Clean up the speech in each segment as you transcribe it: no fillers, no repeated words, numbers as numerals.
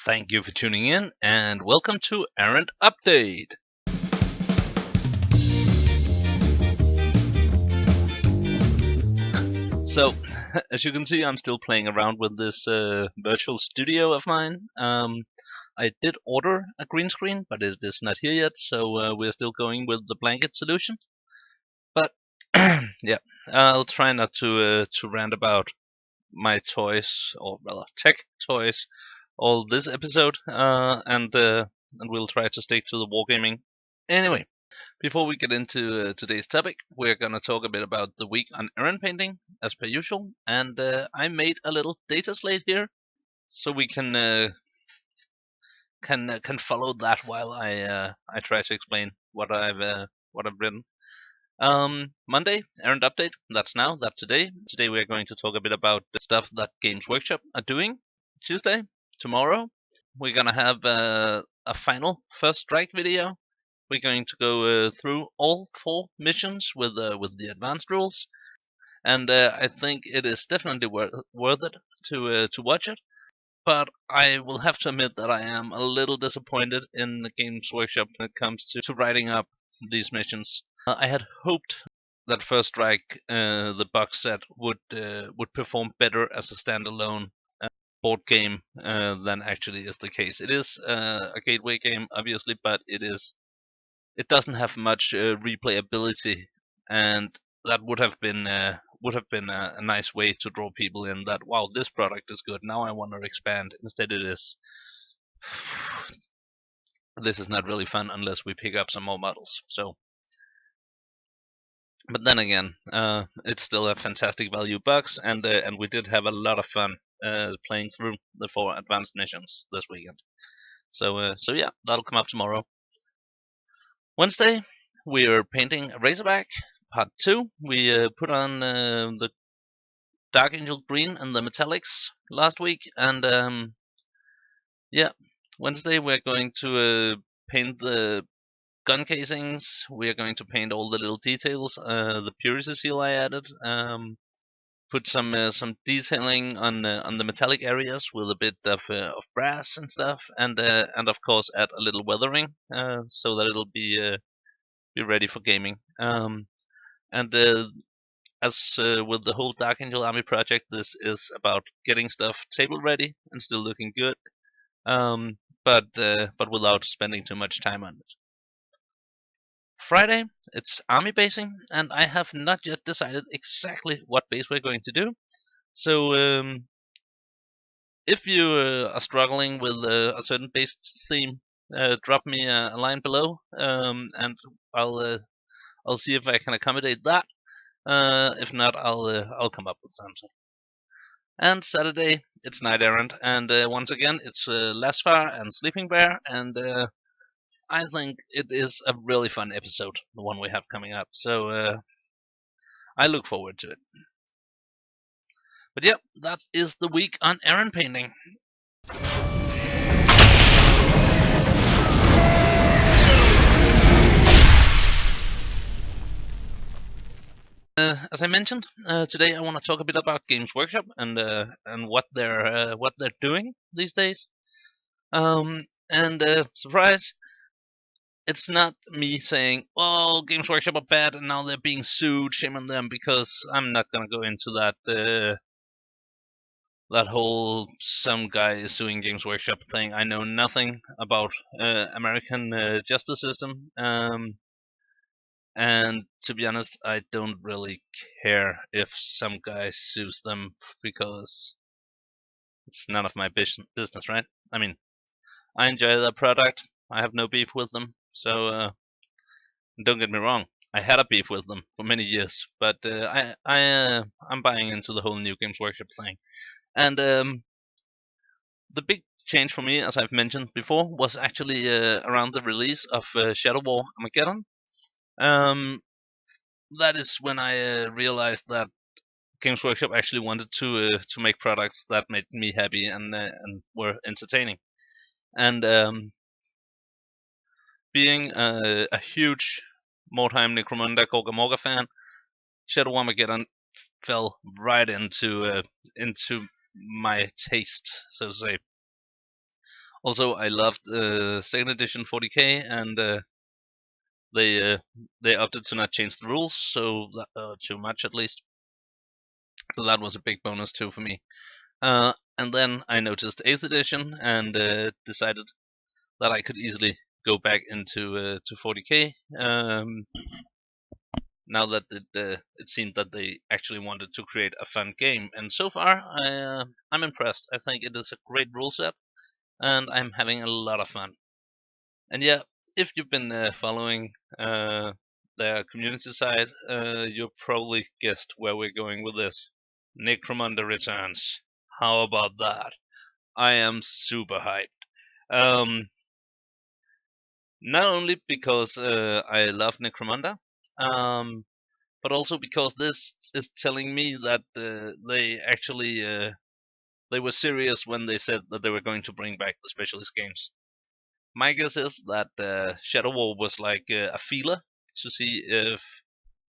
Thank you for tuning in, and welcome to Errant Update. So, as you can see, I'm still playing around with this virtual studio of mine. I did order a green screen, but it is not here yet, so we're still going with the blanket solution. But yeah, I'll try not to rant about my toys, or rather tech toys, all this episode, and we'll try to stick to the wargaming. Anyway, before we get into today's topic, we're gonna talk a bit about the week on Errant painting, as per usual, and I made a little data slate here, so we can follow that while I try to explain what I've written. Monday, Errant update. That's now. That's today. Today we're going to talk a bit about the stuff that Games Workshop are doing. Tuesday, tomorrow, we're gonna have a final first strike video. We're going to go through all 4 missions with the advanced rules, and I think it is definitely worth it to watch it. But I will have to admit that I am a little disappointed in the Games Workshop when it comes to writing up these missions. I had hoped that First Strike, the box set, would perform better as a standalone board game than actually is the case. It is a gateway game, obviously, but it doesn't have much replayability, and that would have been a nice way to draw people in. That wow, this product is good. Now I want to expand. Instead, it is this is not really fun unless we pick up some more models. So, but then again, it's still a fantastic value box, and we did have a lot of fun playing through the 4 advanced missions this weekend. So yeah, that'll come up tomorrow. Wednesday, we are painting Razorback Part 2. We put on the Dark Angel Green and the metallics last week, and yeah, Wednesday we're going to paint the gun casings. We are going to paint all the little details. The purity seal I added. Put some detailing on the metallic areas with a bit of brass and stuff, and of course add a little weathering so that it'll be ready for gaming. And as with the whole Dark Angel Army project, this is about getting stuff table ready and still looking good, but without spending too much time on it. Friday, it's army basing, and I have not yet decided exactly what base we're going to do. So if you are struggling with a certain base theme, drop me a line below, and I'll see if I can accommodate that. If not, I'll come up with something. And Saturday, it's Night Errant, and once again, it's Lasfar and Sleeping Bear, and I think it is a really fun episode, the one we have coming up. So I look forward to it. But yep, that is the week on Errant painting. As I mentioned, today I want to talk a bit about Games Workshop and what they're doing these days. And surprise, it's not me saying, "Oh, Games Workshop are bad and now they're being sued. Shame on them," because I'm not gonna go into that whole some guy is suing Games Workshop thing. I know nothing about American justice system. And to be honest, I don't really care if some guy sues them because it's none of my business, right? I mean, I enjoy their product. I have no beef with them. So don't get me wrong. I had a beef with them for many years, but I'm buying into the whole new Games Workshop thing. And the big change for me, as I've mentioned before, was actually around the release of Shadow War Armageddon. That is when I realized that Games Workshop actually wanted to make products that made me happy and were entertaining. And being a huge Mordheim Necromunda Gorgamorga fan, Shadow Armageddon fell right into my taste, so to say. Also, I loved second edition 40k, and they they opted to not change the rules so too much at least. So that was a big bonus too for me. And then I noticed 8th edition and decided that I could easily go back into to 40k. Now that it seemed that they actually wanted to create a fun game, and so far I'm impressed. I think it is a great rule set, and I'm having a lot of fun. And yeah, if you've been following their community side, you probably guessed where we're going with this. Necromunda returns. How about that? I am super hyped. Um, Not only because I love Necromunda, um, but also because this is telling me that they actually they were serious when they said that they were going to bring back the specialist games. My guess is that Shadow War was like a feeler to see if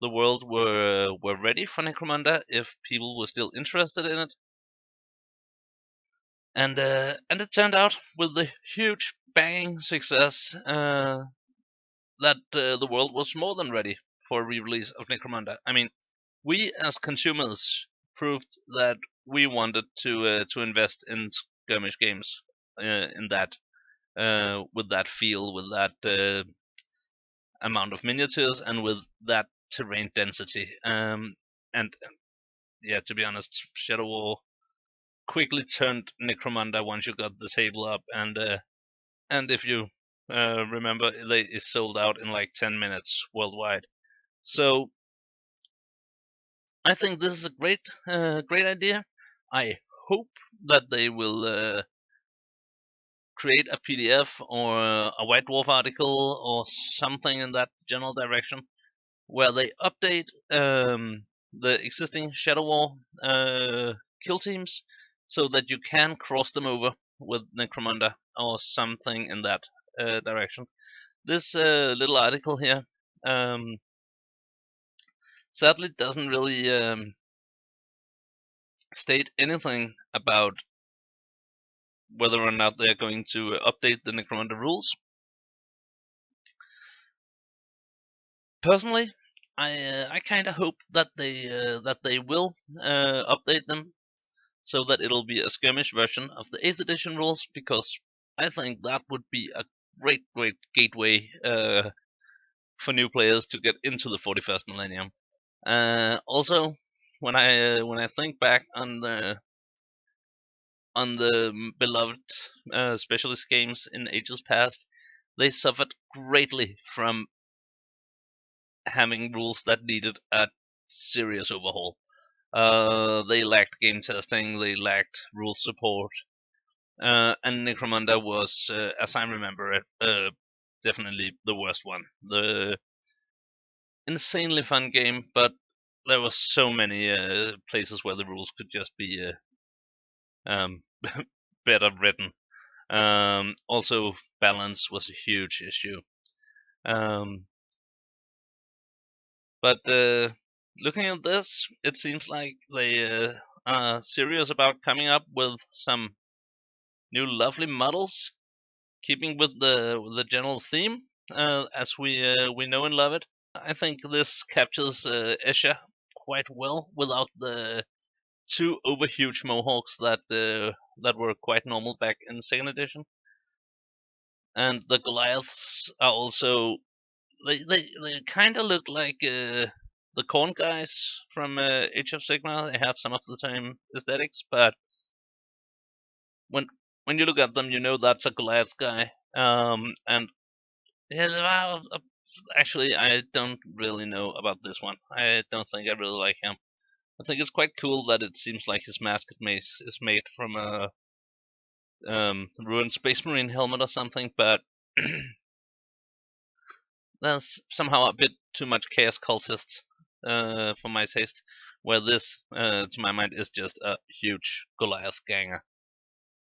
the world were ready for Necromunda, if people were still interested in it, and it turned out with the huge banging success that the world was more than ready for a re-release of Necromunda. I mean, we as consumers proved that we wanted to invest in skirmish games in that with that feel, with that amount of miniatures, and with that terrain density. And yeah, to be honest, Shadow War quickly turned Necromunda once you got the table up, and if you remember, they is sold out in like 10 minutes worldwide. So I think this is a great idea. I hope that they will create a PDF or a White Dwarf article or something in that general direction where they update the existing Shadow War kill teams so that you can cross them over with Necromunda or something in that direction. This little article here um, sadly doesn't really state anything about whether or not they're going to update the Necromunda rules. Personally, I kind of hope that they will update them so that it'll be a skirmish version of the 8th edition rules, because I think that would be a great gateway for new players to get into the 41st millennium. Also, when I think back on the beloved specialist games in ages past, they suffered greatly from having rules that needed a serious overhaul. They lacked game testing, they lacked rule support, and Necromunda was, as I remember it, definitely the worst one. The insanely fun game, but there were so many places where the rules could just be um, better written. Also, balance was a huge issue. Um, but looking at this, it seems like they are serious about coming up with some new lovely models, keeping with the general theme as we know and love it. I think this captures Escher quite well without the two over huge mohawks that were quite normal back in second edition. And the Goliaths are also they kind of look like the corn guys from Age of Sigmar. They have some of the same aesthetics, but when when you look at them, you know that's a Goliath guy. And yeah, well, actually, I don't really know about this one. I don't think I really like him. I think it's quite cool that it seems like his mask is made from a ruined Space Marine helmet or something, but there's somehow a bit too much Chaos Cultists for my taste, where this, to my mind, is just a huge Goliath ganger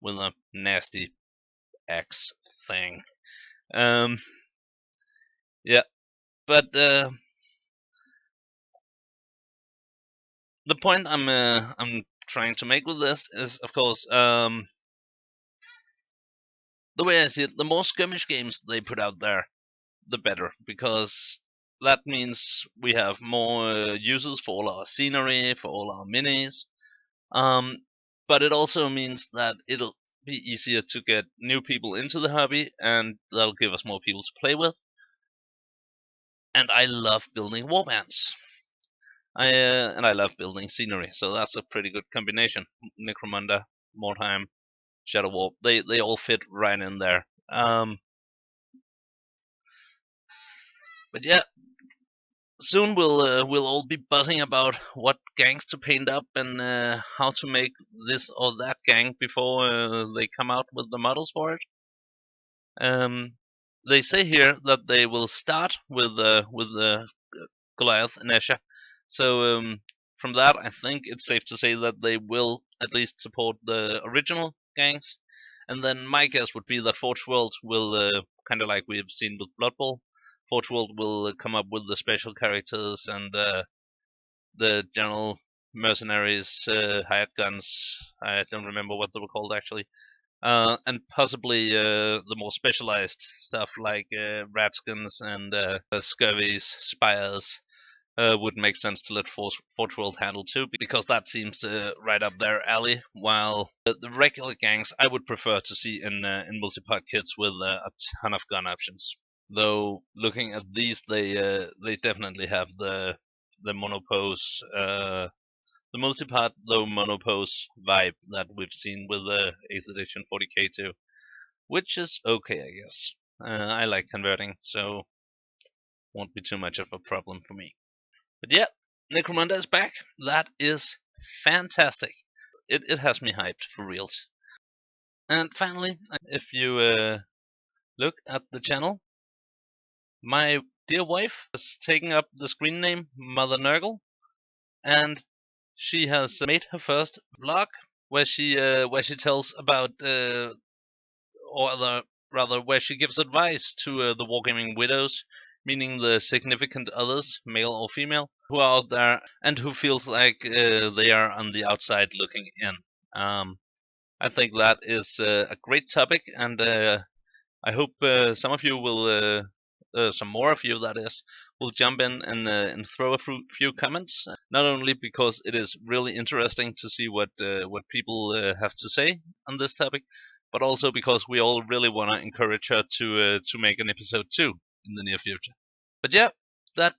with a nasty axe thing. Um, yeah, but the point I'm trying to make with this is, of course, the way I see it, the more skirmish games they put out there, the better, because that means we have more uses for all our scenery, for all our minis. But it also means that it'll be easier to get new people into the hobby, and that'll give us more people to play with. And I love building warbands. I love building scenery, so that's a pretty good combination. Necromunda, Mordheim, Shadow Warp, they all fit right in there. But yeah, soon we'll all be buzzing about what gangs to paint up and how to make this or that gang before they come out with the models for it. They say here that they will start with the Goliath and Esha. So from that, I think it's safe to say that they will at least support the original gangs. And then my guess would be that Forge World will, kind of like we've seen with Blood Bowl, Forge World will come up with the special characters and the general mercenaries, hired guns. I don't remember what they were called actually. And possibly the more specialized stuff like ratskins and scurvies, spires would make sense to let Forge World handle too, because that seems right up their alley. While the regular gangs, I would prefer to see in multi-part kits with a ton of gun options. Though looking at these, they definitely have the monopose, the multi-part though monopose vibe that we've seen with the 8th edition 40k too, which is okay, I guess. I like converting, so won't be too much of a problem for me. But yeah, Necromunda is back. That is fantastic. It has me hyped for reals. And finally, if you look at the channel, my dear wife has taken up the screen name Mother Nurgle, and she has made her first vlog where she tells about rather where she gives advice to the wargaming widows, meaning the significant others, male or female, who are out there and who feels like they are on the outside looking in. I think that is a great topic, and I hope some of you will, some more of you that is, will jump in and throw a few comments. Not only because it is really interesting to see what people have to say on this topic, but also because we all really want to encourage her to make an episode 2 in the near future. But yeah, that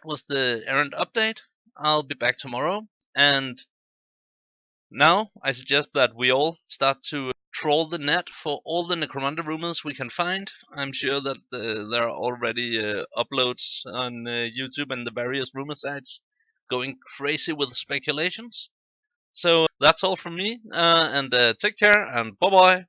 was the Errant update. I'll be back tomorrow, and now I suggest that we all start to trawl the net for all the Necromunda rumors we can find. I'm sure that there are already uploads on YouTube and the various rumor sites going crazy with speculations. So that's all from me, and take care, and bye bye.